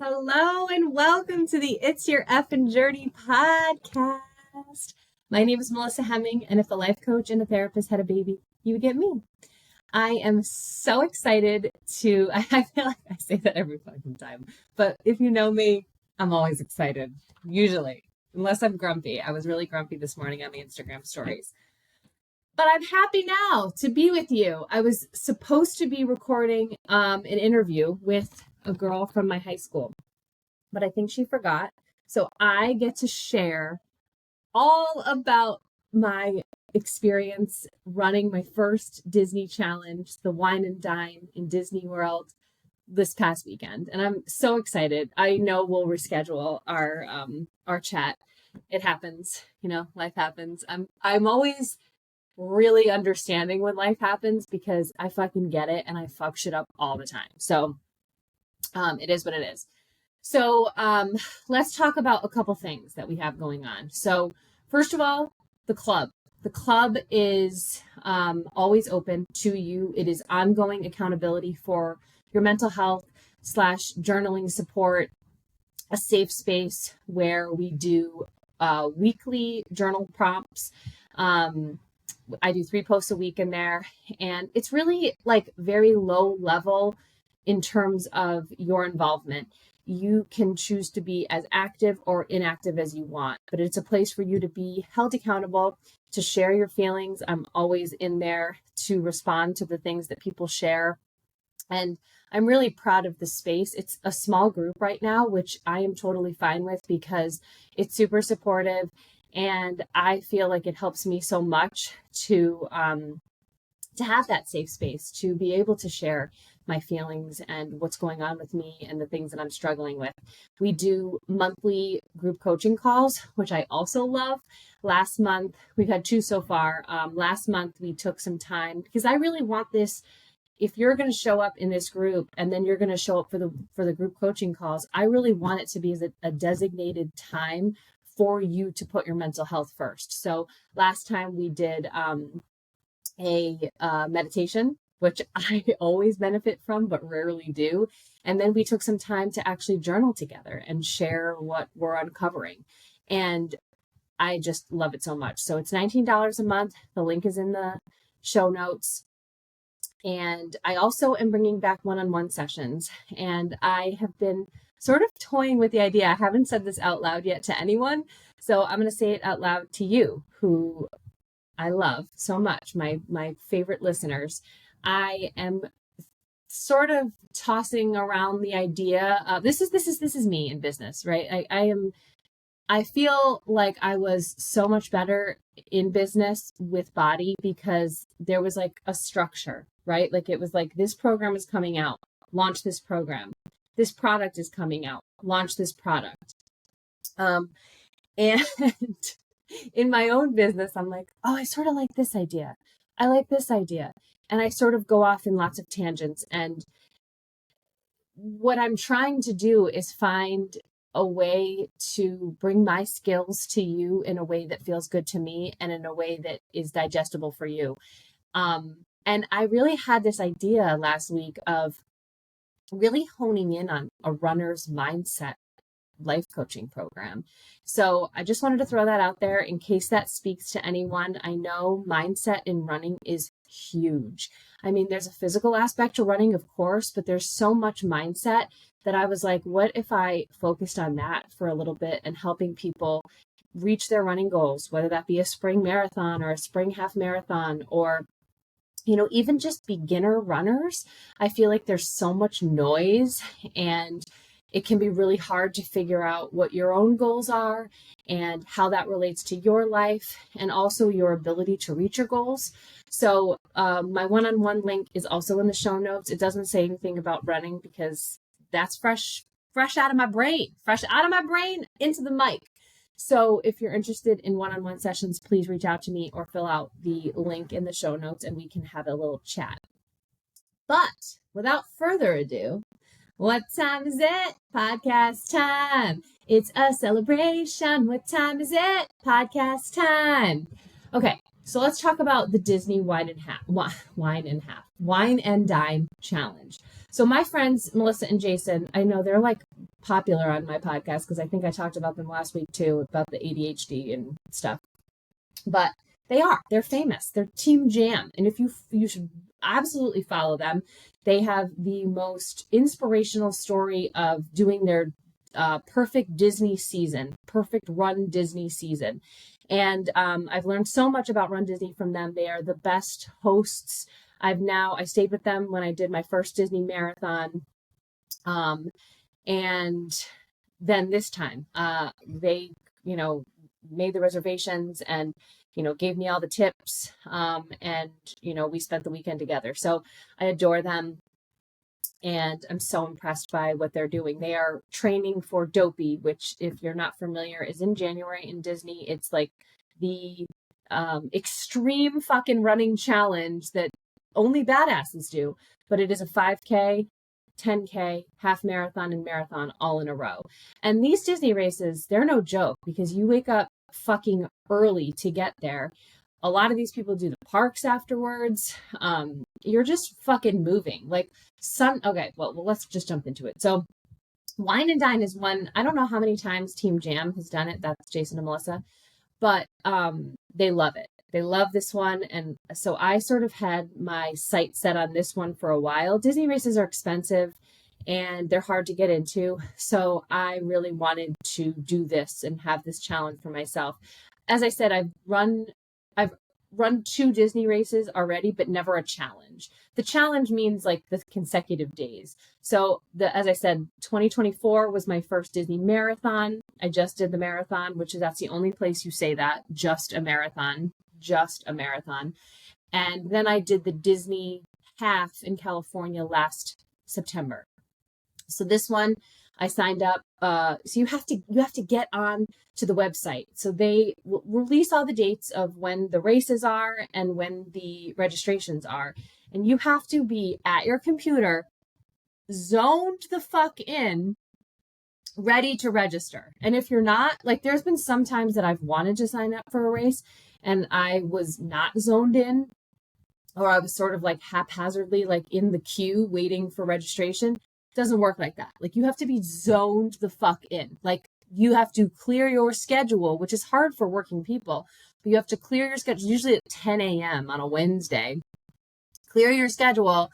Hello and welcome to the It's Your Effin' Journey podcast. My name is Melissa Hemming, and if a life coach and a therapist had a baby, you would get me. I am so excited I feel like I say that every fucking time, but if you know me, I'm always excited, usually, unless I'm grumpy. I was really grumpy this morning on the Instagram stories. But I'm happy now to be with you. I was supposed to be recording an interview with a girl from my high school, but I think she forgot. So I get to share all about my experience running my first Disney challenge, the Wine and Dine in Disney World, this past weekend. And I'm so excited. I know we'll reschedule our chat. It happens, life happens. I'm always really understanding when life happens because I fucking get it and I fuck shit up all the time. So it is what it is. So let's talk about a couple things that we have going on. So first of all, the club. The club is always open to you. It is ongoing accountability for your mental health / journaling support, a safe space where we do weekly journal prompts. I do 3 posts a week in there, and it's really like very low level in terms of your involvement. You can choose to be as active or inactive as you want, but it's a place for you to be held accountable, to share your feelings. I'm always in there to respond to the things that people share. And I'm really proud of the space. It's a small group right now, which I am totally fine with because it's super supportive. And I feel like it helps me so much to have that safe space, to be able to share my feelings and what's going on with me and the things that I'm struggling with. We do monthly group coaching calls, which I also love. Last month, we've had 2 so far. Last month, we took some time because I really want this. If you're going to show up in this group and then you're going to show up for the group coaching calls, I really want it to be a designated time for you to put your mental health first. So last time we did a meditation, which I always benefit from, but rarely do. And then we took some time to actually journal together and share what we're uncovering. And I just love it so much. So it's $19 a month. The link is in the show notes. And I also am bringing back one-on-one sessions. And I have been sort of toying with the idea. I haven't said this out loud yet to anyone. So I'm going to say it out loud to you, who I love so much, my favorite listeners. I am sort of tossing around the idea of this is me in business, right? I feel like I was so much better in business with body because there was like a structure, right? Like it was like, this program is coming out, launch this program. This product is coming out, launch this product. And in my own business, I'm like, oh, I sort of like this idea. I like this idea. And I sort of go off in lots of tangents. And what I'm trying to do is find a way to bring my skills to you in a way that feels good to me and in a way that is digestible for you. And I really had this idea last week of really honing in on a runner's mindset life coaching program. So I just wanted to throw that out there in case that speaks to anyone. I know mindset in running is huge. I mean, there's a physical aspect to running, of course, but there's so much mindset that I was like, what if I focused on that for a little bit and helping people reach their running goals, whether that be a spring marathon or a spring half marathon or even just beginner runners. I feel like there's so much noise and it can be really hard to figure out what your own goals are and how that relates to your life and also your ability to reach your goals. So my one-on-one link is also in the show notes. It doesn't say anything about running because that's fresh out of my brain into the mic. So if you're interested in one-on-one sessions, please reach out to me or fill out the link in the show notes and we can have a little chat. But without further ado, what time is it? Podcast time. It's a celebration. What time is it? Podcast time. Okay, so let's talk about the Disney Wine and Dine challenge. So my friends, Melissa and Jason, I know they're like popular on my podcast because I think I talked about them last week too, about the ADHD and stuff. But they're famous. They're Team Jam. And if you should absolutely follow them. They have the most inspirational story of doing their perfect Disney season, perfect Run Disney season. And I've learned so much about Run Disney from them. They are the best hosts. I stayed with them when I did my first Disney marathon. And then this time, they, made the reservations and, gave me all the tips. And, we spent the weekend together. So I adore them. And I'm so impressed by what they're doing. They are training for Dopey, which, if you're not familiar, is in January in Disney. It's like the extreme fucking running challenge that only badasses do. But it is a 5K, 10K, half marathon, and marathon all in a row. And these Disney races, they're no joke because you wake up fucking early to get there. A lot of these people do the parks afterwards. You're just fucking moving. Okay, well, let's just jump into it. So Wine and Dine is one, I don't know how many times Team Jam has done it. That's Jason and Melissa. But they love it. They love this one. And so I sort of had my sight set on this one for a while. Disney races are expensive and they're hard to get into. So I really wanted to do this and have this challenge for myself. As I said, I've run 2 Disney races already, but never a challenge. The challenge means like the consecutive days. So as I said, 2024 was my first Disney marathon. I just did the marathon, that's the only place you say that, just a marathon. And then I did the Disney half in California last September. So this one I signed up. So you have to get on to the website. So they will release all the dates of when the races are and when the registrations are. And you have to be at your computer, zoned the fuck in, ready to register. And if you're not, there's been some times that I've wanted to sign up for a race and I was not zoned in, or I was sort of haphazardly in the queue waiting for registration. It doesn't work like that. You have to be zoned the fuck in. You have to clear your schedule, which is hard for working people, but you have to clear your schedule usually at 10 a.m. on a Wednesday. Clear your schedule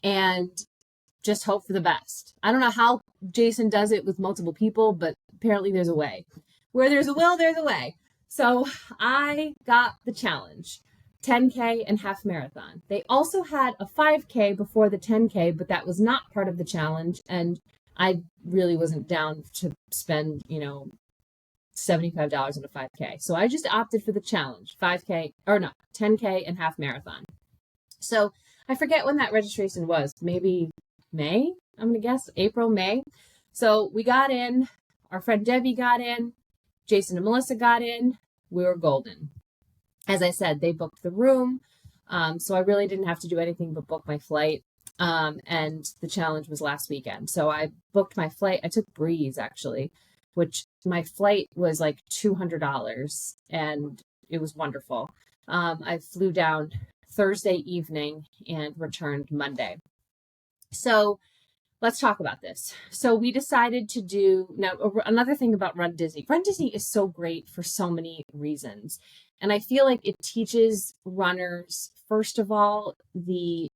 and just hope for the best. I don't know how Jason does it with multiple people, but apparently there's a way. Where there's a will, there's a way. So I got the challenge, 10K and half marathon. They also had a 5K before the 10K, but that was not part of the challenge. And I really wasn't down to spend, $75 on a 5K. So I just opted for the challenge, 10K and half marathon. So I forget when that registration was, maybe May, I'm going to guess April, May. So we got in, our friend Debbie got in, Jason and Melissa got in, we were golden. As I said, they booked the room. So I really didn't have to do anything but book my flight. And the challenge was last weekend. So I booked my flight. I took Breeze actually, which my flight was like $200 and it was wonderful. I flew down Thursday evening and returned Monday. So let's talk about this. So we decided to do, now another thing about Run Disney. Run Disney is so great for so many reasons. And I feel like it teaches runners, first of all, I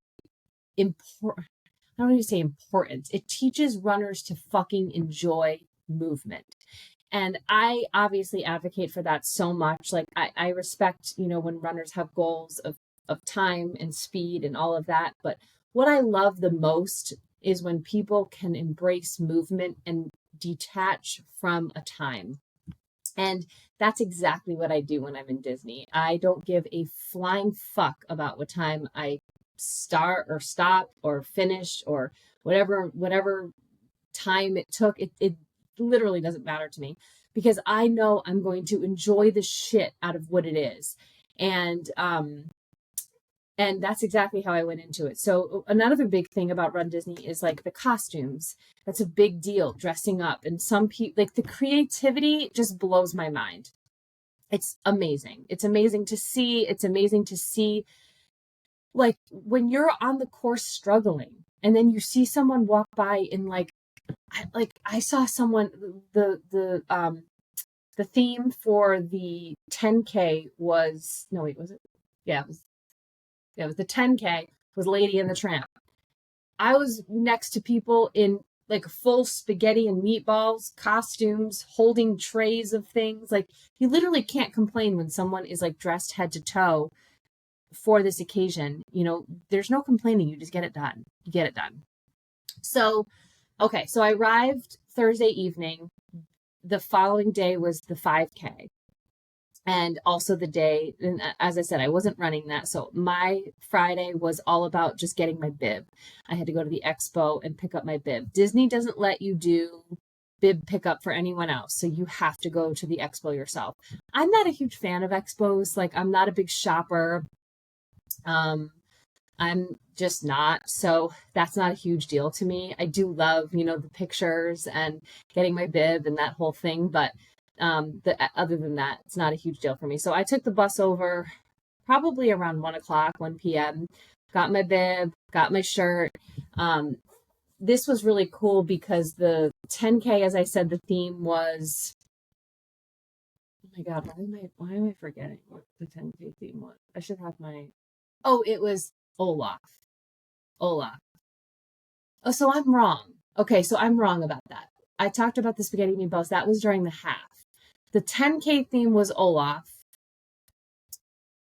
don't even say importance. It teaches runners to fucking enjoy movement. And I obviously advocate for that so much. I respect, when runners have goals of time and speed and all of that. But what I love the most is when people can embrace movement and detach from a time. And that's exactly what I do when I'm in Disney. I don't give a flying fuck about what time I start or stop or finish or whatever time it took. It literally doesn't matter to me because I know I'm going to enjoy the shit out of what it is. And that's exactly how I went into it. So another big thing about Run Disney is the costumes. That's a big deal, dressing up. And some people, the creativity just blows my mind. It's amazing. It's amazing to see. It's amazing to see, when you're on the course struggling and then you see someone walk by in I saw someone, the theme for the 10K was, no, wait, was it? Yeah, it was the 10K was Lady and the Tramp. I was next to people in like full spaghetti and meatballs costumes, holding trays of things. Like, you literally can't complain when someone is like dressed head to toe for this occasion. There's no complaining. You just get it done. You get it done. So, okay, so I arrived Thursday evening. The following day was the 5K. And also the day, and as I said, I wasn't running that. So my Friday was all about just getting my bib. I had to go to the expo and pick up my bib. Disney doesn't let you do bib pickup for anyone else. So you have to go to the expo yourself. I'm not a huge fan of expos. Like, I'm not a big shopper. I'm just not. So that's not a huge deal to me. I do love, the pictures and getting my bib and that whole thing. But other than that, it's not a huge deal for me. So I took the bus over probably around 1 p.m., got my bib, got my shirt. This was really cool because the 10K, as I said, the theme was, oh my God, why am I forgetting what the 10K theme was? I should have it was Olaf. Olaf. Oh, so I'm wrong. Okay, so I'm wrong about that. I talked about the spaghetti meatballs. That was during the half. The 10K theme was Olaf.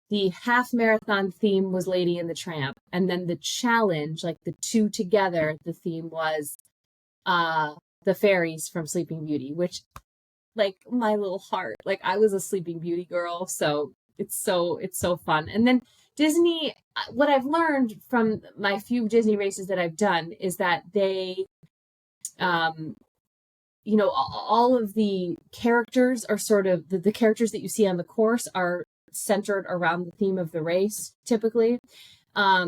The half marathon theme was Lady and the Tramp. And then the challenge, like the two together, the theme was the fairies from Sleeping Beauty, which, like, my little heart, like, I was a Sleeping Beauty girl. So it's so fun. And then Disney, what I've learned from my few Disney races that I've done is that they, all of the characters are sort of the characters that you see on the course are centered around the theme of the race typically. I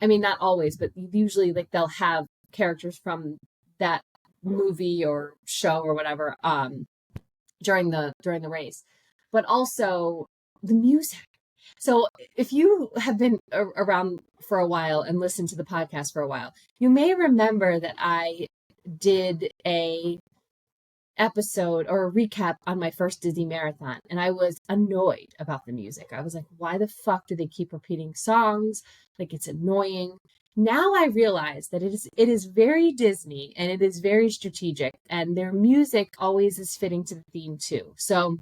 mean, not always, but usually, like, they'll have characters from that movie or show or whatever during the race, but also the music. So if you have been around for a while and listened to the podcast for a while, you may remember that I did a episode or a recap on my first Disney marathon, and I was annoyed about the music. I was like, why the fuck do they keep repeating songs? Like, it's annoying. Now I realize that it is very Disney and it is very strategic, and their music always is fitting to the theme too. So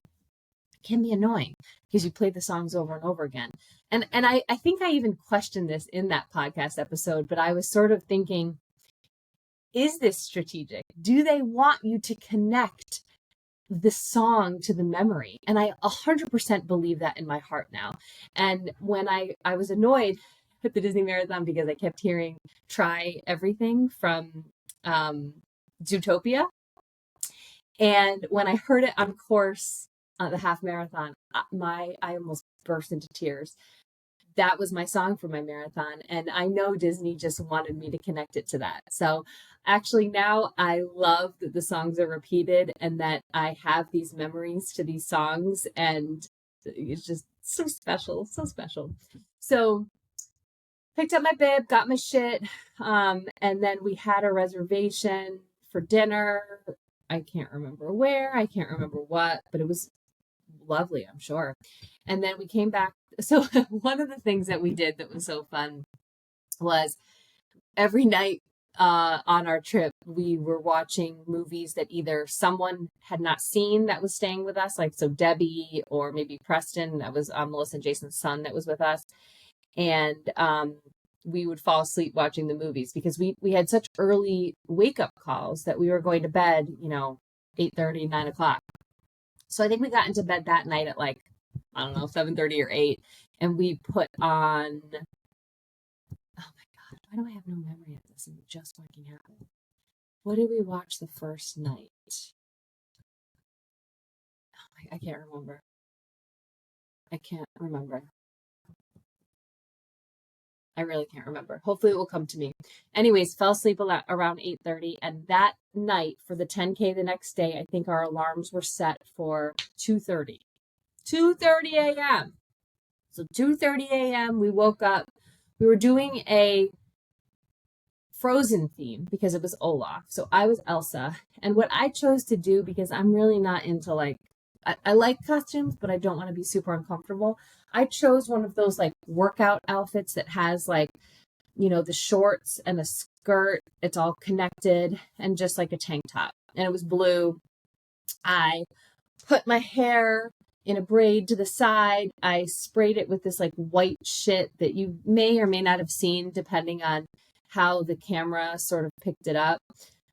it can be annoying because you play the songs over and over again. And I think I even questioned this in that podcast episode, but I was sort of thinking, is this strategic? Do they want you to connect the song to the memory? And I 100% believe that in my heart now. And when I was annoyed at the Disney Marathon because I kept hearing "Try Everything" from Zootopia. And when I heard it on course, the half marathon, I almost burst into tears. That was my song for my marathon. And I know Disney just wanted me to connect it to that. So actually now I love that the songs are repeated and that I have these memories to these songs. And it's just so special, so special. So picked up my bib, got my shit. And then we had a reservation for dinner. I can't remember where, I can't remember what, but it was lovely, I'm sure. And then we came back. So one of the things that we did that was so fun was every night on our trip, we were watching movies that either someone had not seen that was staying with us, like so Debbie or maybe Preston, that was Melissa and Jason's son that was with us. And we would fall asleep watching the movies because we had such early wake up calls that we were going to bed, 8:30, 9 o'clock. So I think we got into bed that night at like, I don't know, 7:30 or 8. And we put on, oh my God, why do I have no memory of this? And it just fucking happened. What did we watch the first night? Oh I can't remember. I can't remember. I really can't remember. Hopefully it will come to me. Anyways, fell asleep around 8:30. And that night for the 10K the next day, I think our alarms were set for 2:30. 2:30 a.m. So 2:30 a.m. we woke up. We were doing a Frozen theme because it was Olaf. So I was Elsa. And what I chose to do, because I'm really not into like, I like costumes, but I don't want to be super uncomfortable. I chose one of those like workout outfits that has like, the shorts and the skirt. It's all connected and just like a tank top. And it was blue. I put my hair in a braid to the side. I sprayed it with this like white shit that you may or may not have seen depending on how the camera sort of picked it up.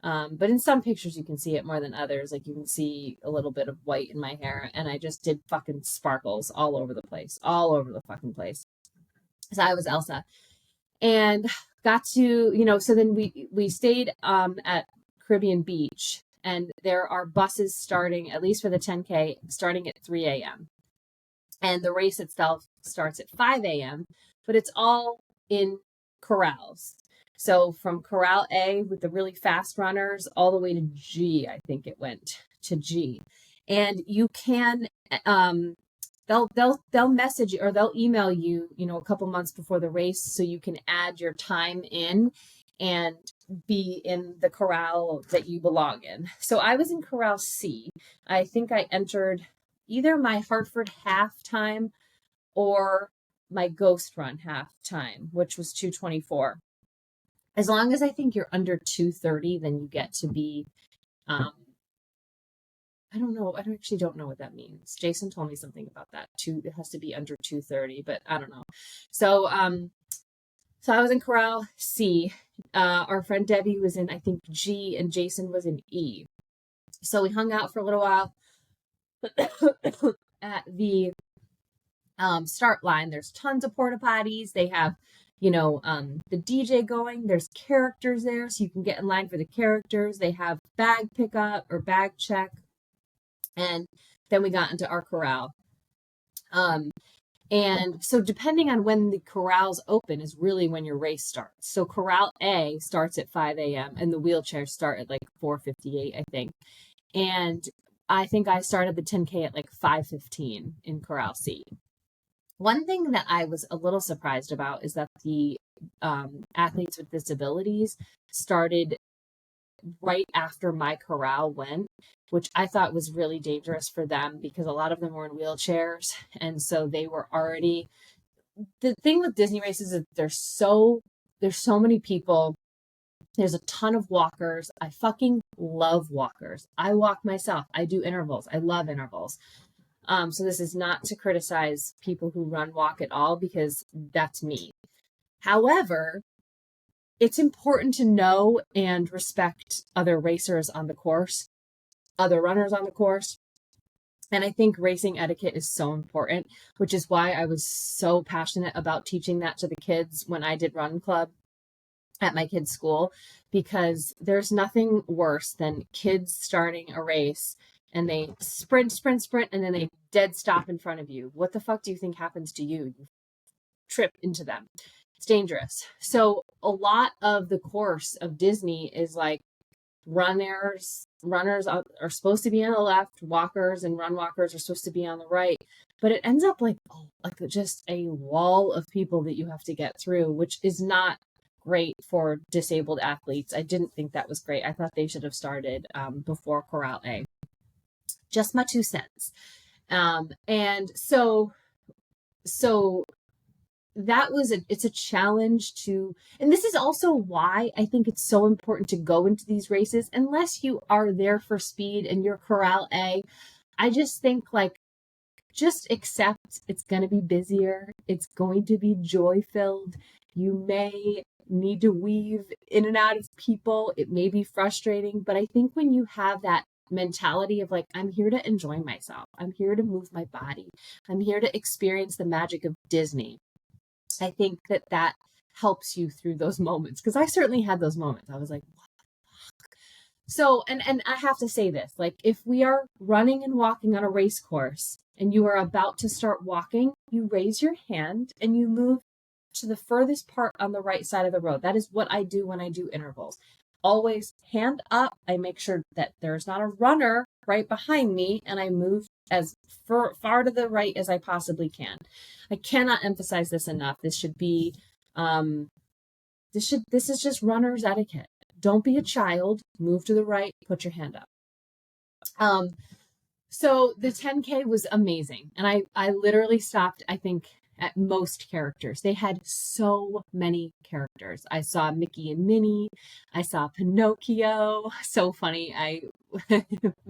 But in some pictures you can see it more than others. Like you can see a little bit of white in my hair, and I just did fucking sparkles all over the fucking place. So I was Elsa, and got to, so then we stayed at Caribbean Beach, and there are buses starting, at least for the 10K, starting at 3 a.m. And the race itself starts at 5 a.m., but it's all in corrals. So from Corral A with the really fast runners all the way to G, I think it went to G. And you can, they'll message you or they'll email you, a couple months before the race, so you can add your time in and be in the corral that you belong in. So I was in Corral C. I think I entered either my Hartford half time or my Ghost Run half time, which was 2:24. As long as I think you're under 2:30, then you get to be, I don't know. I actually don't know what that means. Jason told me something about that. It has to be under 2:30, but I don't know. So I was in Corral C. Our friend Debbie was in, I think, G, and Jason was in E. So we hung out for a little while at the start line. There's tons of porta potties. They have, the DJ going. There's characters there, so you can get in line for the characters. They have bag pickup or bag check. And then we got into our corral. And so depending on when the corrals open is really when your race starts. So Corral A starts at 5 a.m. and the wheelchairs start at like 4:58, I think. And I think I started the 10K at like 5:15 in Corral C. One thing that I was a little surprised about is that the athletes with disabilities started right after my corral went, which I thought was really dangerous for them because a lot of them were in wheelchairs. And so they were already, the thing with Disney races is there's so many people. There's a ton of walkers. I fucking love walkers. I walk myself. I do intervals. I love intervals. So this is not to criticize people who run walk at all, because that's me. However, it's important to know and respect other racers on the course, other runners on the course. And I think racing etiquette is so important, which is why I was so passionate about teaching that to the kids when I did Run Club at my kids' school, because there's nothing worse than kids starting a race and they sprint, and then they dead stop in front of you. What the fuck do you think happens to you? You trip into them. It's dangerous. So a lot of the course of Disney is like runners are supposed to be on the left, walkers and run walkers are supposed to be on the right, but it ends up like just a wall of people that you have to get through, which is not great for disabled athletes. I didn't think that was great. I thought they should have started before Corral A. Just my 2 cents. And so that was it's a challenge to, and this is also why I think it's so important to go into these races, unless you are there for speed and you're Corral A. I just think just accept it's going to be busier. It's going to be joy filled. You may need to weave in and out of people. It may be frustrating, but I think when you have that mentality of like, I'm here to enjoy myself. I'm here to move my body. I'm here to experience the magic of Disney. I think that helps you through those moments, because I certainly had those moments. I was like, what the fuck? So, and I have to say this, like, if we are running and walking on a race course and you are about to start walking, you raise your hand and you move to the furthest part on the right side of the road. That is what I do when I do intervals. Always hand up. I make sure that there's not a runner right behind me, and I move as far to the right as I possibly can. I cannot emphasize this enough. This should be this is just runner's etiquette. Don't be a child. Move to the right. Put your hand up. So the 10K was amazing. And I literally stopped, I think, at most characters. They had so many characters. I saw Mickey and Minnie. I saw Pinocchio. So funny.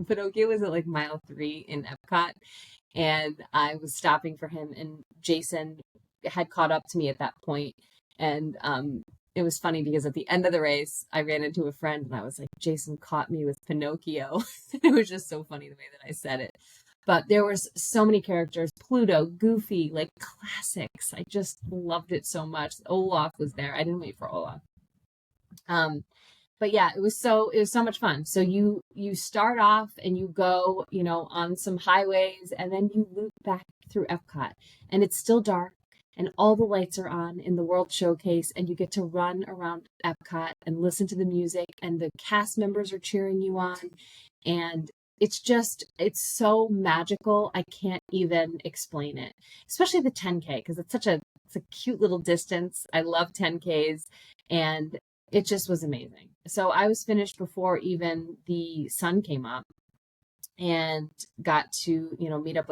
Pinocchio was at like mile 3 in Epcot, and I was stopping for him, and Jason had caught up to me at that point. And it was funny because at the end of the race, I ran into a friend and I was like, Jason caught me with Pinocchio. It was just so funny the way that I said it. But there was so many characters, Pluto, Goofy, like classics. I just loved it so much. Olaf was there. I didn't wait for Olaf. But yeah, it was so much fun. So you start off and you go, on some highways, and then you loop back through Epcot, and it's still dark, and all the lights are on in the World Showcase, and you get to run around Epcot and listen to the music, and the cast members are cheering you on, and it's so magical. I can't even explain it, especially the 10K, because it's a cute little distance. I love 10Ks, and it just was amazing. So I was finished before even the sun came up, and got to, meet up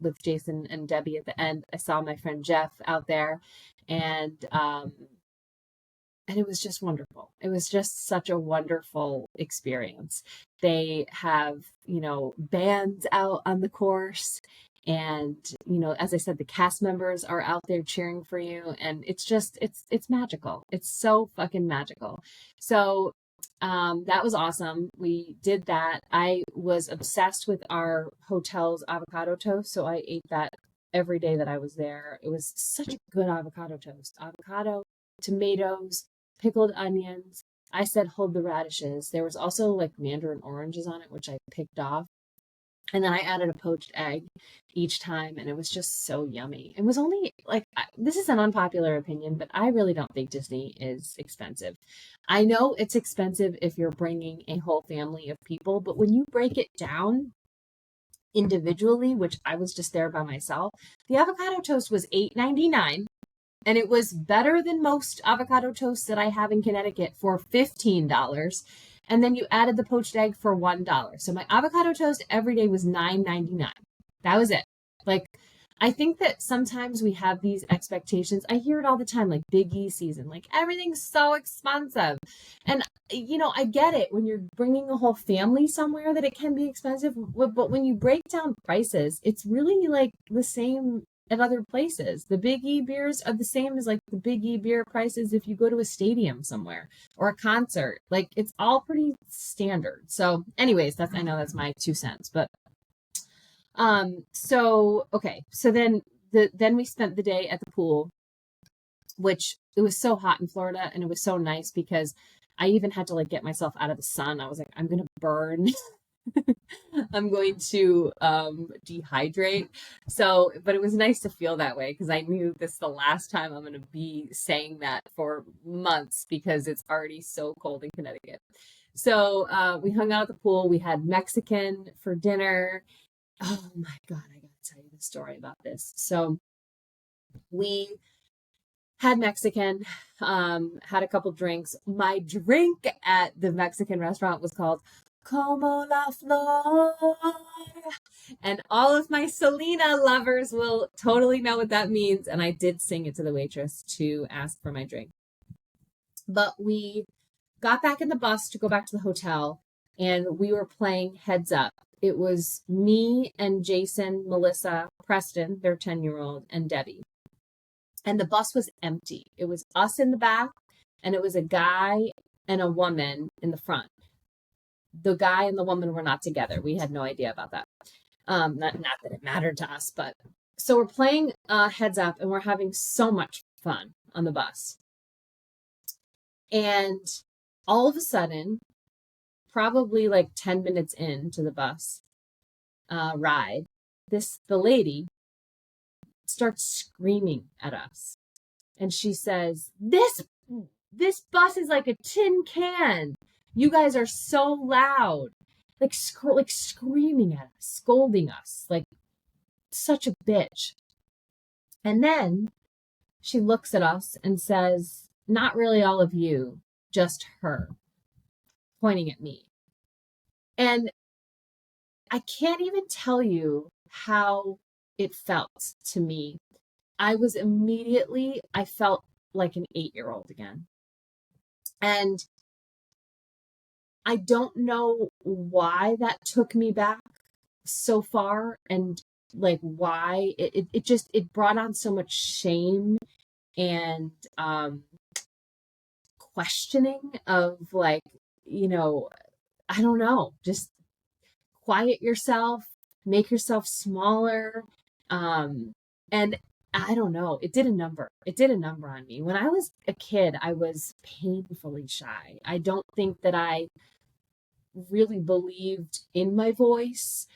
with Jason and Debbie at the end. I saw my friend Jeff out there, and it was just wonderful. It was just such a wonderful experience. They have, bands out on the course, and, as I said, the cast members are out there cheering for you, and it's magical. It's so fucking magical. So that was awesome. We did that. I was obsessed with our hotel's avocado toast, so I ate that every day that I was there. It was such a good avocado toast. Avocado, tomatoes, pickled onions. I said hold the radishes. There was also like mandarin oranges on it, which I picked off. And then I added a poached egg each time, and it was just so yummy. It was only like, this is an unpopular opinion, but I really don't think Disney is expensive. I know it's expensive if you're bringing a whole family of people, but when you break it down individually, which I was just there by myself, the avocado toast was $8.99. And it was better than most avocado toasts that I have in Connecticut for $15. And then you added the poached egg for $1. So my avocado toast every day was $9.99. That was it. Like, I think that sometimes we have these expectations. I hear it all the time, like Big E season, like everything's so expensive. And, I get it when you're bringing a whole family somewhere that it can be expensive. But when you break down prices, it's really like the same at other places. The Big E beers are the same as like the Big E beer prices if you go to a stadium somewhere or a concert. Like, it's all pretty standard. So anyways, I know that's my 2 cents, but so okay. So then we spent the day at the pool, which it was so hot in Florida, and it was so nice because I even had to like get myself out of the sun. I was like, I'm gonna burn. I'm going to dehydrate. So, but it was nice to feel that way because I knew this is the last time I'm going to be saying that for months because it's already so cold in Connecticut. So we hung out at the pool. We had Mexican for dinner. Oh my God, I got to tell you the story about this. So we had Mexican, had a couple drinks. My drink at the Mexican restaurant was called Como la Flor. And all of my Selena lovers will totally know what that means. And I did sing it to the waitress to ask for my drink. But we got back in the bus to go back to the hotel, and we were playing Heads Up. It was me and Jason, Melissa, Preston, their 10-year-old, and Debbie. And the bus was empty. It was us in the back, and it was a guy and a woman in the front. The guy and the woman were not together. We had no idea about that. Not that it mattered to us, but so we're playing Heads Up, and we're having so much fun on the bus. And all of a sudden, probably like 10 minutes into the bus ride, the lady starts screaming at us, and she says, "This bus is like a tin can. You guys are so loud," like screaming at us, scolding us, like such a bitch. And then she looks at us and says, not really all of you, just her, pointing at me. And I can't even tell you how it felt to me. I felt like an 8-year-old again. And I don't know why that took me back so far, and like why it brought on so much shame and questioning of like, I don't know, just quiet yourself, make yourself smaller. And I don't know, it did a number. It did a number on me. When I was a kid, I was painfully shy. I don't think that I really believed in my voice,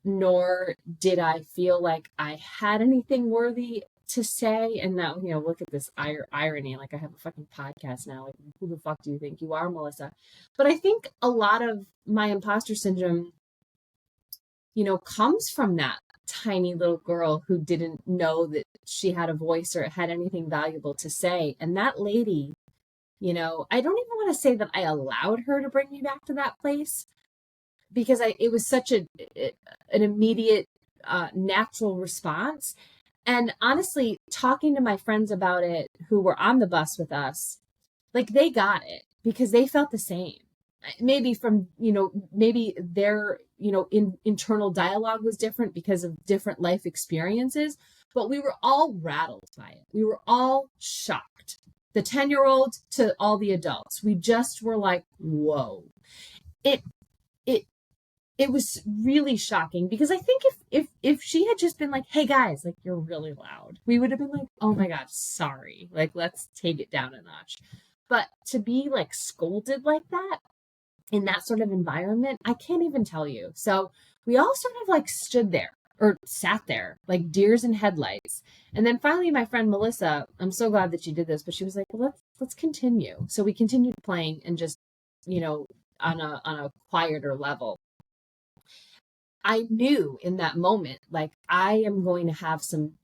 nor did I feel like I had anything worthy to say. And now, look at this irony. Like, I have a fucking podcast now. Like, who the fuck do you think you are, Melissa? But I think a lot of my imposter syndrome, comes from that tiny little girl who didn't know that she had a voice or had anything valuable to say. And that lady, I don't even want to say that I allowed her to bring me back to that place, because it was such an immediate, natural response. And honestly, talking to my friends about it who were on the bus with us, like, they got it because they felt the same. Maybe from, maybe their, internal dialogue was different because of different life experiences, but we were all rattled by it. We were all shocked. The 10-year-old to all the adults. We just were like, whoa. It was really shocking, because I think if she had just been like, hey guys, like, you're really loud, we would have been like, oh my God, sorry. Like, let's take it down a notch. But to be like scolded like that in that sort of environment, I can't even tell you. So we all sort of like stood there or sat there like deers in headlights. And then finally my friend Melissa, I'm so glad that she did this, but she was like, well, let's continue. So we continued playing, and just, on a quieter level. I knew in that moment, like, I am going to have some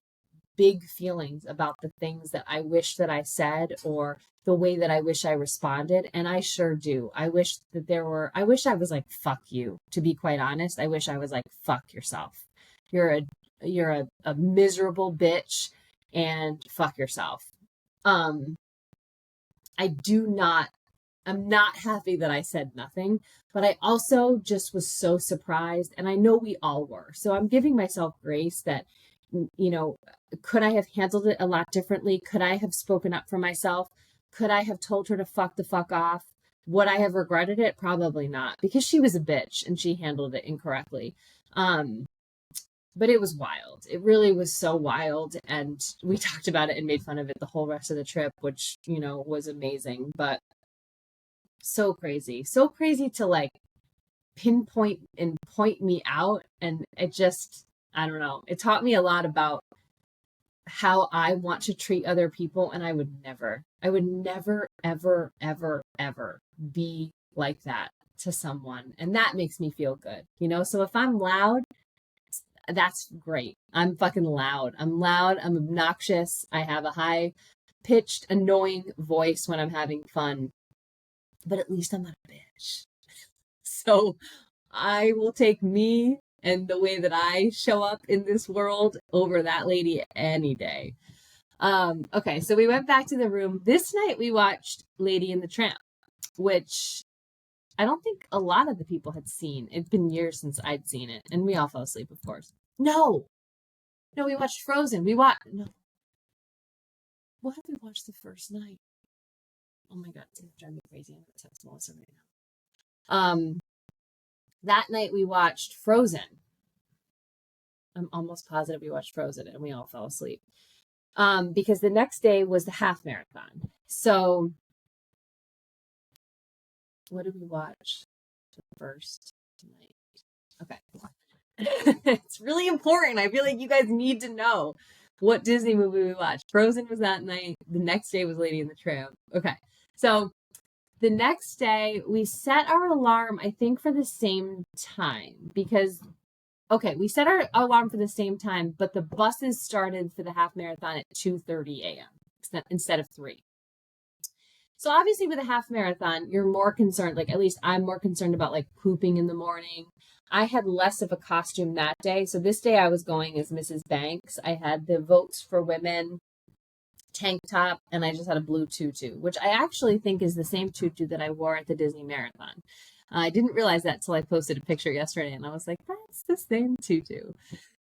big feelings about the things that I wish that I said, or the way that I wish I responded. And I sure do. I wish I was like, fuck you, to be quite honest. I wish I was like, fuck yourself. You're a miserable bitch, and fuck yourself. I'm not happy that I said nothing, but I also just was so surprised, and I know we all were. So I'm giving myself grace that, could I have handled it a lot differently? Could I have spoken up for myself? Could I have told her to fuck the fuck off? Would I have regretted it? Probably not, because she was a bitch and she handled it incorrectly. But it was wild. It really was so wild. And we talked about it and made fun of it the whole rest of the trip, which, was amazing. But so crazy to like pinpoint and point me out. And it just, I don't know, it taught me a lot about how I want to treat other people. And I would never, ever, ever, ever be like that to someone. And that makes me feel good, So if I'm loud, that's great. I'm fucking loud. I'm obnoxious. I have a high pitched, annoying voice when I'm having fun. But at least I'm not a bitch. So I will take me and the way that I show up in this world over that lady any day. Okay, so we went back to the room. This night we watched Lady and the Tramp, which I don't think a lot of the people had seen. It'd been years since I'd seen it, and we all fell asleep, of course. No, we watched Frozen. What did we watch the first night? Oh my God, it's gonna drive me crazy. I'm gonna text Melissa right now. That night we watched Frozen. I'm almost positive we watched Frozen and we all fell asleep. Because the next day was the half marathon. So what did we watch the first night? Okay. It's really important. I feel like you guys need to know what Disney movie we watched. Frozen was that night. The next day was Lady and the Tramp. Okay. So the next day we set our alarm, I think, for the same time, because we set our alarm for the same time, but the buses started for the half marathon at 2:30 a.m. instead of 3. So obviously with a half marathon, you're more concerned, like at least I'm more concerned about like pooping in the morning. I had less of a costume that day. So this day I was going as Mrs. Banks. I had the Votes for Women tank top and I just had a blue tutu, which I actually think is the same tutu that I wore at the Disney Marathon. I didn't realize that till I posted a picture yesterday and I was like, that's the same tutu.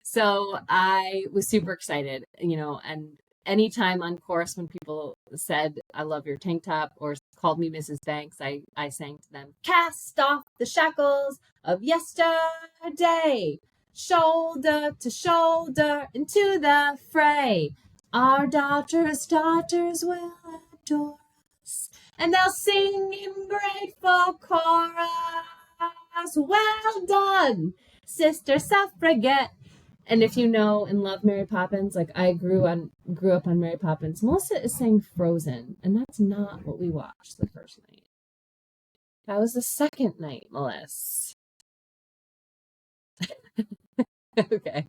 So I was super excited, and anytime on course when people said, I love your tank top or called me Mrs. Banks, I sang to them, cast off the shackles of yesterday, shoulder to shoulder into the fray. Our daughters will adore us, and they'll sing in grateful chorus. Well done, Sister Suffragette. And if you know and love Mary Poppins, like I grew up on Mary Poppins, Melissa is saying Frozen, and that's not what we watched the first night. That was the second night, Melissa. Okay.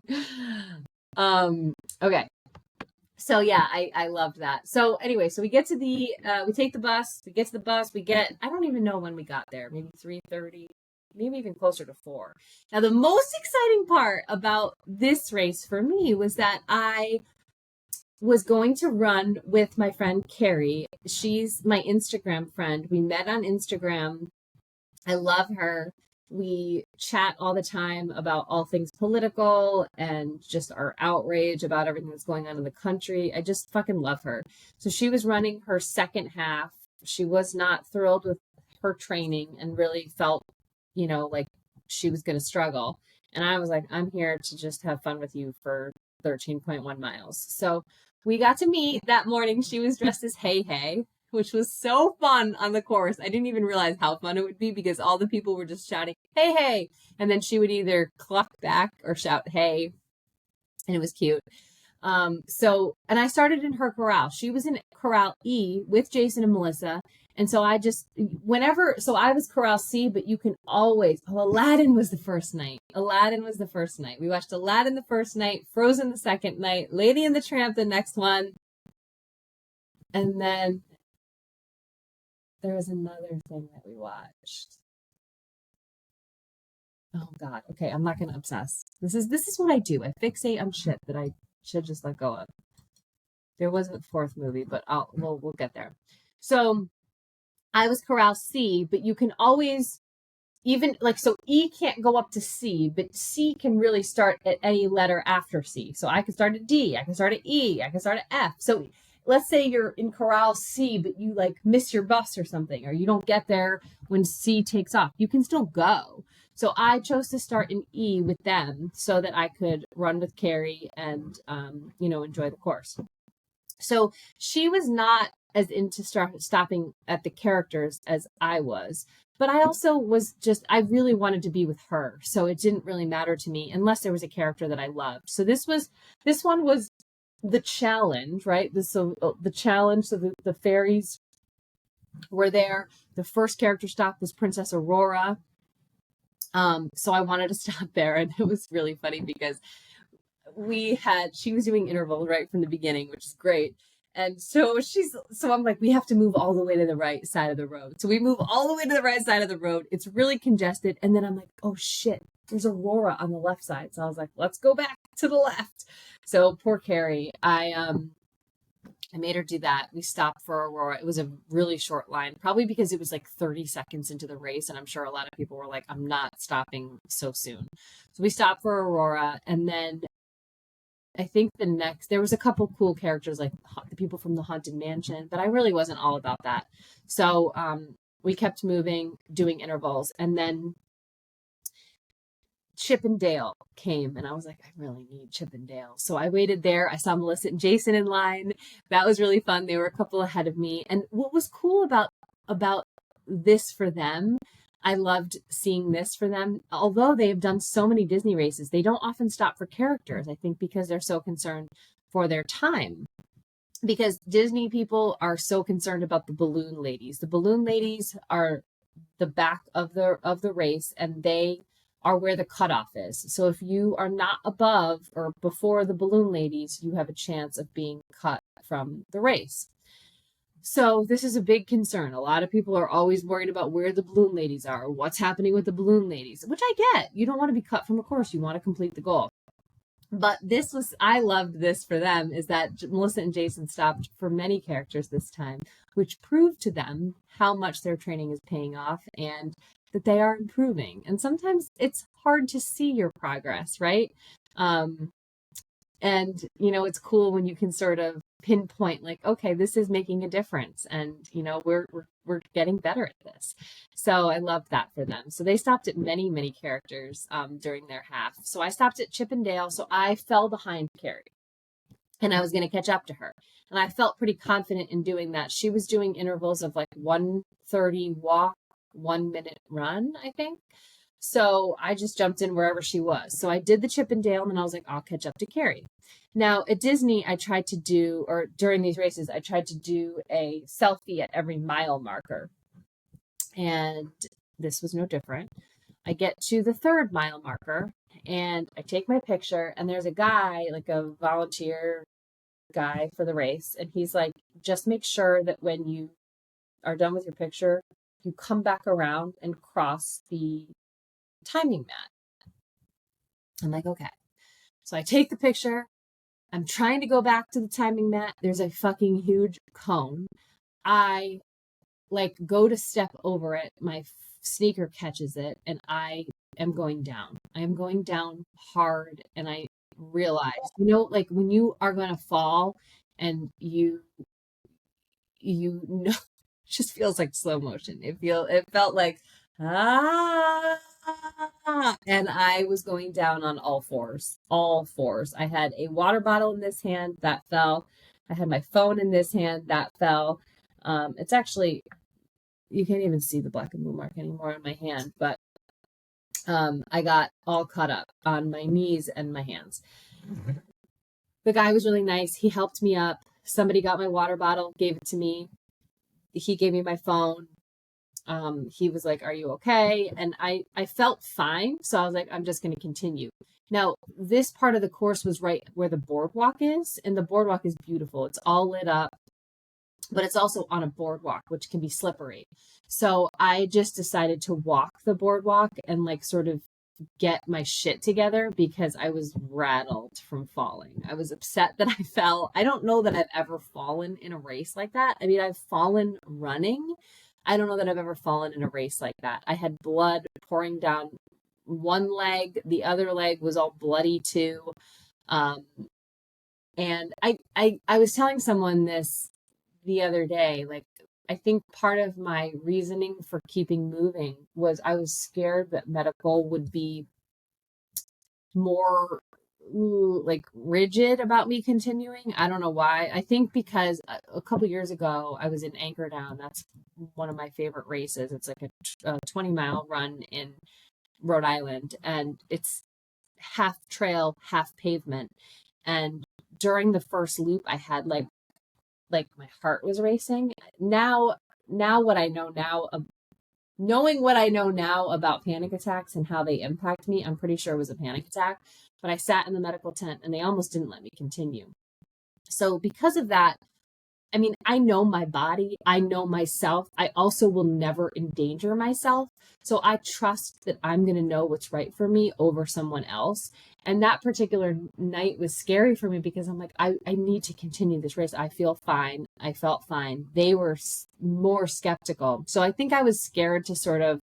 Okay. So yeah, I loved that. So anyway, so we get to we take the bus, I don't even know when we got there, maybe 3:30, maybe even closer to 4. Now the most exciting part about this race for me was that I was going to run with my friend Carrie. She's my Instagram friend. We met on Instagram. I love her. We chat all the time about all things political and just our outrage about everything that's going on in the country. I just fucking love her. So she was running her second half. She was not thrilled with her training and really felt, like she was going to struggle. And I was like, I'm here to just have fun with you for 13.1 miles. So we got to meet that morning. She was dressed as Hey Hey, which was so fun on the course. I didn't even realize how fun it would be because all the people were just shouting, hey, hey. And then she would either cluck back or shout, hey. And it was cute. And I started in her corral. She was in corral E with Jason and Melissa. And so I was corral C, but you can always, Aladdin was the first night. We watched Aladdin the first night, Frozen the second night, Lady and the Tramp the next one. And then there was another thing that we watched. Oh God. Okay, I'm not gonna obsess. This is what I do. I fixate on shit that I should just let go of. There was a fourth movie, but we'll get there. So I was corral C, but you can always so E can't go up to C, but C can really start at any letter after C. So I can start at D, I can start at E, I can start at F. So let's say you're in corral C, but you miss your bus or something, or you don't get there when C takes off. You can still go. So I chose to start in E with them so that I could run with Carrie and, enjoy the course. So she was not as into stopping at the characters as I was. But I also I really wanted to be with her. So it didn't really matter to me unless there was a character that I loved. So this one was the challenge, right? The challenge. So the fairies were there. The first character stop was Princess Aurora. So I wanted to stop there. And it was really funny because she was doing intervals right from the beginning, which is great. And so I'm like, we have to move all the way to the right side of the road. So we move all the way to the right side of the road. It's really congested. And then I'm like, oh shit, there's Aurora on the left side. So I was like, let's go back to the left. So poor Carrie, I made her do that. We stopped for Aurora. It was a really short line, probably because it was 30 seconds into the race. And I'm sure a lot of people were like, I'm not stopping so soon. So we stopped for Aurora. And then I think there was a couple cool characters like the people from the Haunted Mansion, but I really wasn't all about that. So we kept moving, doing intervals, and then Chip and Dale came, and I was like, I really need Chip and Dale. So I waited there. I saw Melissa and Jason in line. That was really fun. They were a couple ahead of me. And what was cool about this for them, I loved seeing this for them. Although they have done so many Disney races, they don't often stop for characters, I think because they're so concerned for their time. Because Disney people are so concerned about the balloon ladies. The balloon ladies are the back of the race, and they are where the cutoff is. So if you are not above or before the balloon ladies, you have a chance of being cut from the race. So this is a big concern. A lot of people are always worried about where the balloon ladies are, what's happening with the balloon ladies, which I get. You don't want to be cut from a course. You want to complete the goal. But I loved this for them, is that Melissa and Jason stopped for many characters this time, which proved to them how much their training is paying off and that they are improving. And sometimes it's hard to see your progress, right? And, it's cool when you can sort of pinpoint like, okay, this is making a difference. And, we're getting better at this. So I loved that for them. So they stopped at many, many characters during their half. So I stopped at Chippendale. So I fell behind Carrie and I was going to catch up to her. And I felt pretty confident in doing that. She was doing intervals of like 1:30 walk, 1 minute run, I think. So I just jumped in wherever she was. So I did the Chippendale and then I was like, I'll catch up to Carrie. Now at Disney, during these races, I tried to do a selfie at every mile marker. And this was no different. I get to the 3rd mile marker and I take my picture and there's a guy, like a volunteer guy for the race. And he's like, just make sure that when you are done with your picture, you come back around and cross the timing mat. I'm like, okay. So I take the picture. I'm trying to go back to the timing mat. There's a fucking huge cone. I go to step over it. My sneaker catches it and I am going down. I am going down hard. And I realize, when you are going to fall and it just feels like slow motion. It felt like, and I was going down on all fours. I had a water bottle in this hand that fell. I had my phone in this hand that fell. It's actually, you can't even see the black and blue mark anymore on my hand, but I got all cut up on my knees and my hands. The guy was really nice. He helped me up. Somebody got my water bottle, gave it to me. He gave me my phone. He was like, are you okay? And I felt fine. So I was like, I'm just going to continue. Now, this part of the course was right where the boardwalk is. And the boardwalk is beautiful. It's all lit up, but it's also on a boardwalk, which can be slippery. So I just decided to walk the boardwalk and sort of get my shit together because I was rattled from falling. I was upset that I fell. I don't know that I've ever fallen in a race like that. I mean, I've fallen running. I don't know that I've ever fallen in a race like that. I had blood pouring down one leg. The other leg was all bloody too. And I was telling someone this the other day, I think part of my reasoning for keeping moving was I was scared that medical would be more rigid about me continuing. I don't know why. I think because a couple years ago I was in Anchor Down. That's one of my favorite races. It's like a 20-mile run in Rhode Island, and it's half trail, half pavement. And during the first loop, I had like my heart was racing. Now what I know now, knowing what I know now about panic attacks and how they impact me, I'm pretty sure it was a panic attack. But I sat in the medical tent and they almost didn't let me continue. So because of that, I mean, I know my body, I know myself. I also will never endanger myself. So I trust that I'm going to know what's right for me over someone else. And that particular night was scary for me because I'm like, I need to continue this race. I feel fine. I felt fine. They were more skeptical. So I think I was scared to sort of,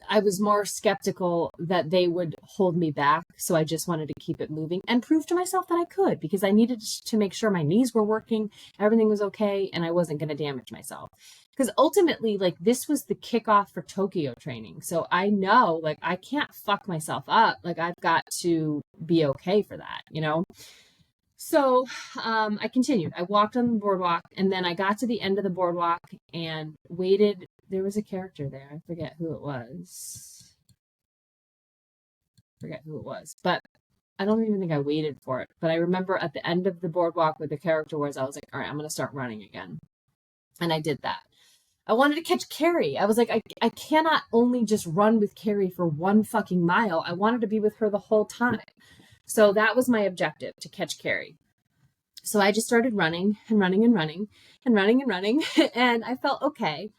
I was more skeptical that they would hold me back. So I just wanted to keep it moving and prove to myself that I could, because I needed to make sure my knees were working, everything was okay, and I wasn't going to damage myself. Because ultimately, this was the kickoff for Tokyo training. So I know, I can't fuck myself up. I've got to be okay for that, So I continued. I walked on the boardwalk, and then I got to the end of the boardwalk and waited. There was a character there. I forget who it was. But I don't even think I waited for it. But I remember at the end of the boardwalk where the character was, I was like, all right, I'm going to start running again. And I did that. I wanted to catch Carrie. I was like, I cannot only just run with Carrie for 1 fucking mile. I wanted to be with her the whole time. So that was my objective, to catch Carrie. So I just started running and running and running and running and running. And I felt okay.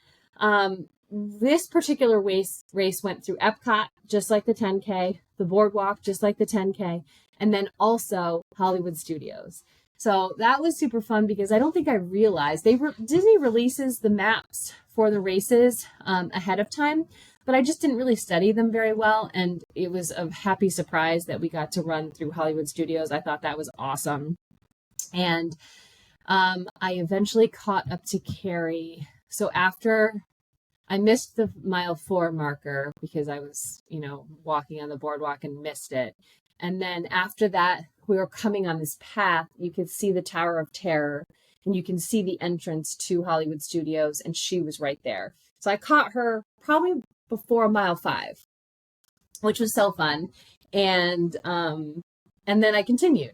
This particular race went through Epcot, just like the 10K, the boardwalk, just like the 10K, and then also Hollywood Studios. So that was super fun because I don't think I realized Disney releases the maps for the races ahead of time, but I just didn't really study them very well. And it was a happy surprise that we got to run through Hollywood Studios. I thought that was awesome. And I eventually caught up to Carrie. So after I missed the mile 4 marker because I was, walking on the boardwalk and missed it. And then after that, we were coming on this path. You could see the Tower of Terror and you can see the entrance to Hollywood Studios. And she was right there. So I caught her probably before mile 5, which was so fun. And then I continued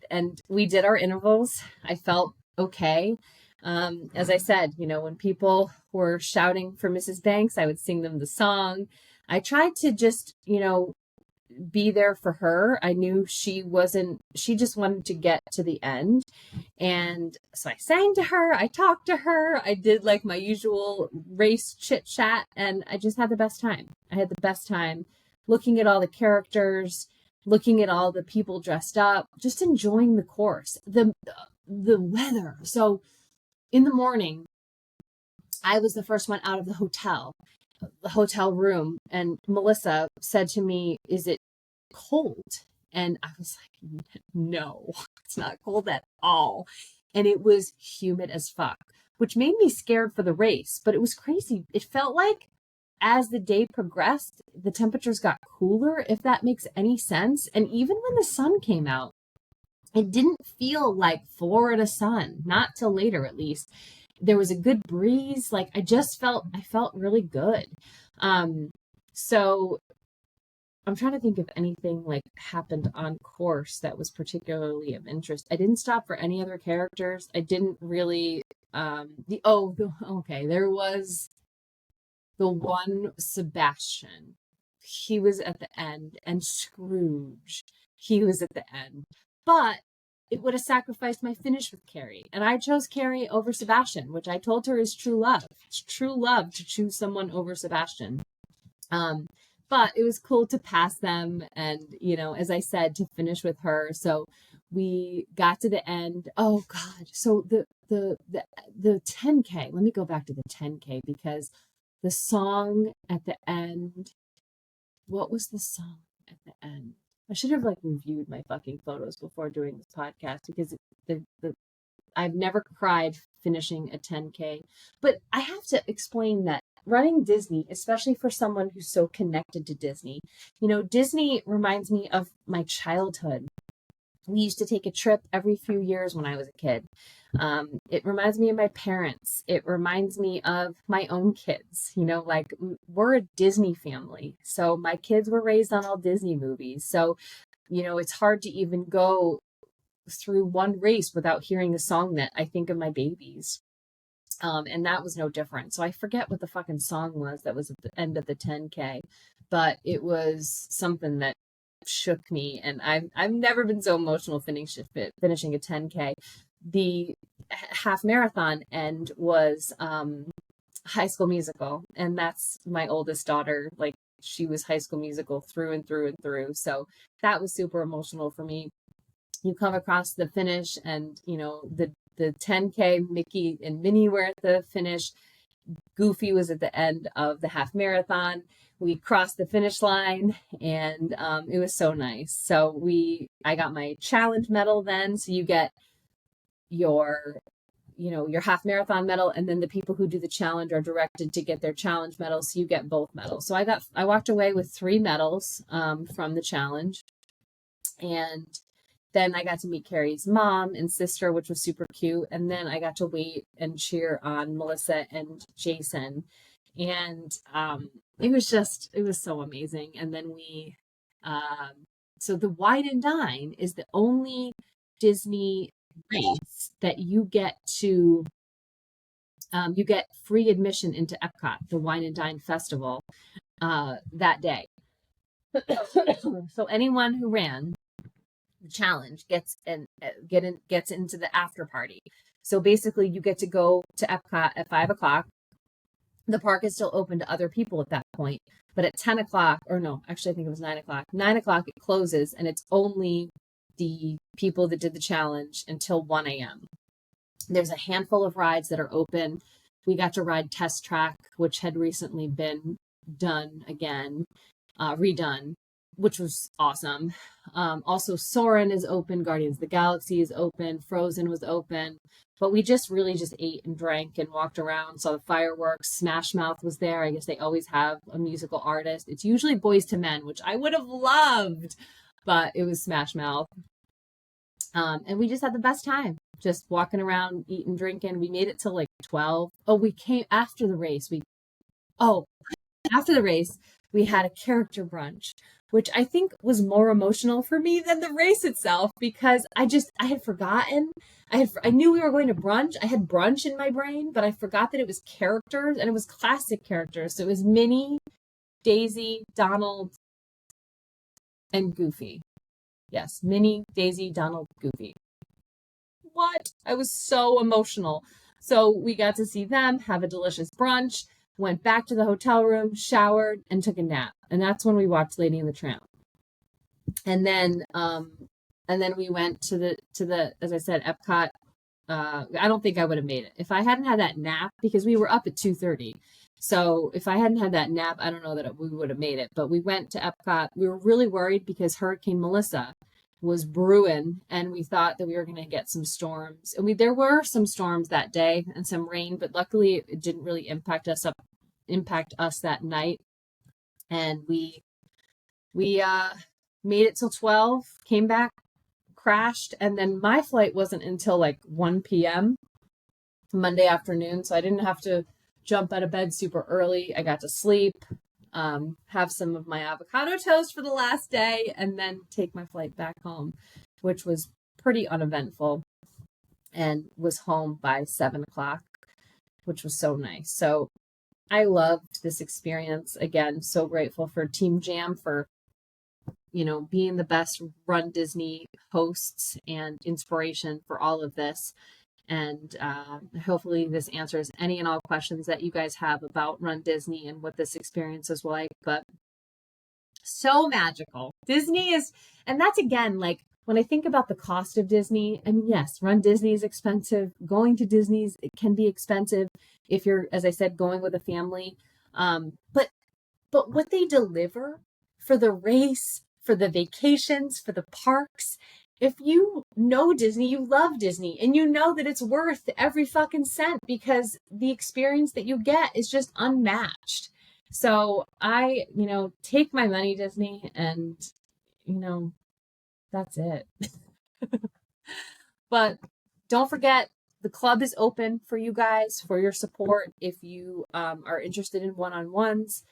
and we did our intervals. I felt okay. As I said, when people were shouting for Mrs. Banks, I would sing them the song. I tried to just, be there for her. I knew she just wanted to get to the end. And so I sang to her, I talked to her, I did like my usual race chit chat, and I just had the best time. I had the best time looking at all the characters, looking at all the people dressed up, just enjoying the course, the weather. So in the morning, I was the first one out of the hotel room, and Melissa said to me, "Is it cold?" And I was like, "No, it's not cold at all." And it was humid as fuck, which made me scared for the race, but it was crazy. It felt like as the day progressed, the temperatures got cooler, if that makes any sense. And even when the sun came out, it didn't feel like Florida sun, not till later at least. There was a good breeze. Like I felt really good. So I'm trying to think if anything like happened on course that was particularly of interest. I didn't stop for any other characters. I didn't really, there was the one Sebastian. He was at the end, and Scrooge, he was at the end. But it would have sacrificed my finish with Carrie. And I chose Carrie over Sebastian, which I told her is true love. It's true love to choose someone over Sebastian. But it was cool to pass them and, as I said, to finish with her. So we got to the end. Oh God. So the 10K, let me go back to the 10K because the song at the end, what was the song at the end? I should have reviewed my fucking photos before doing this podcast because I've never cried finishing a 10K. But I have to explain that running Disney, especially for someone who's so connected to Disney, Disney reminds me of my childhood. We used to take a trip every few years when I was a kid. It reminds me of my parents. It reminds me of my own kids. We're a Disney family. So my kids were raised on all Disney movies. So, it's hard to even go through one race without hearing a song that I think of my babies. And that was no different. So I forget what the fucking song was that was at the end of the 10K, but it was something that shook me. And I've never been so emotional finishing a 10K. The half marathon end was High School Musical, and that's my oldest daughter. Like she was High School Musical through and through and through. So that was super emotional for me. You come across the finish, and the 10K, Mickey and Minnie were at the finish. Goofy was at the end of the half marathon. We crossed the finish line, and it was so nice. So I got my challenge medal then. So you get your half marathon medal, and then the people who do the challenge are directed to get their challenge medal. So you get both medals. So I walked away with 3 medals from the challenge, and then I got to meet Carrie's mom and sister, which was super cute. And then I got to wait and cheer on Melissa and Jason. And it was so amazing. And then so the Wine and Dine is the only Disney race that you get free admission into Epcot, the Wine and Dine Festival, that day. So anyone who ran challenge gets into the after party. So basically you get to go to Epcot at 5 o'clock. The park is still open to other people at that point. But at 10 o'clock, or no, actually, I think it was 9 o'clock. 9 o'clock, it closes, and it's only the people that did the challenge until 1 a.m. There's a handful of rides that are open. We got to ride Test Track, which had recently been done again, redone, which was awesome. Also, Soarin' is open. Guardians of the Galaxy is open. Frozen was open. But we just really just ate and drank and walked around, saw the fireworks. Smash Mouth was there. I guess they always have a musical artist. It's usually Boys to Men, which I would have loved, but it was Smash Mouth. And we just had the best time, just walking around, eating, drinking. We made it till like 12. Oh, we came after the race. After the race, we had a character brunch, which I think was more emotional for me than the race itself, because I had forgotten. I knew we were going to brunch. I had brunch in my brain, but I forgot that it was characters, and it was classic characters. So it was Minnie, Daisy, Donald, and Goofy. Yes, Minnie, Daisy, Donald, Goofy. What? I was so emotional. So we got to see them, have a delicious brunch, went back to the hotel room, showered, and took a nap. And that's when we watched Lady and the Tramp. And then we went to the as I said, Epcot. I don't think I would have made it if I hadn't had that nap, because we were up at 2:30. So if I hadn't had that nap, I don't know that we would have made it. But we went to Epcot. We were really worried because Hurricane Melissa was brewing, and we thought that we were going to get some storms. And there were some storms that day and some rain, but luckily it didn't really impact us that night. And we made it till 12, came back, crashed, and then my flight wasn't until like 1 p.m. Monday afternoon, so I didn't have to jump out of bed super early. I got to sleep, have some of my avocado toast for the last day, and then take my flight back home, which was pretty uneventful, and was home by 7 o'clock, which was so nice. So I loved this experience. Again, so grateful for Team Jam for, being the best Run Disney hosts and inspiration for all of this. And hopefully this answers any and all questions that you guys have about Run Disney and what this experience is like. But so magical. Disney is, and that's again, like when I think about the cost of Disney, I mean, yes, Run Disney is expensive. Going to Disney's, it can be expensive if you're, as I said, going with a family. But what they deliver for the race, for the vacations, for the parks, if you know Disney, you love Disney, and you know that it's worth every fucking cent, because the experience that you get is just unmatched. So I, take my money, Disney, and, that's it. But don't forget, the club is open for you guys, for your support. If you are interested in one-on-ones,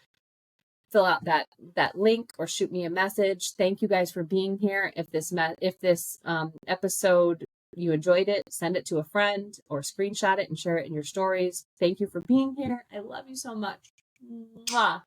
fill out that link or shoot me a message. Thank you guys for being here. If this episode, you enjoyed it, send it to a friend or screenshot it and share it in your stories. Thank you for being here. I love you so much. Mwah.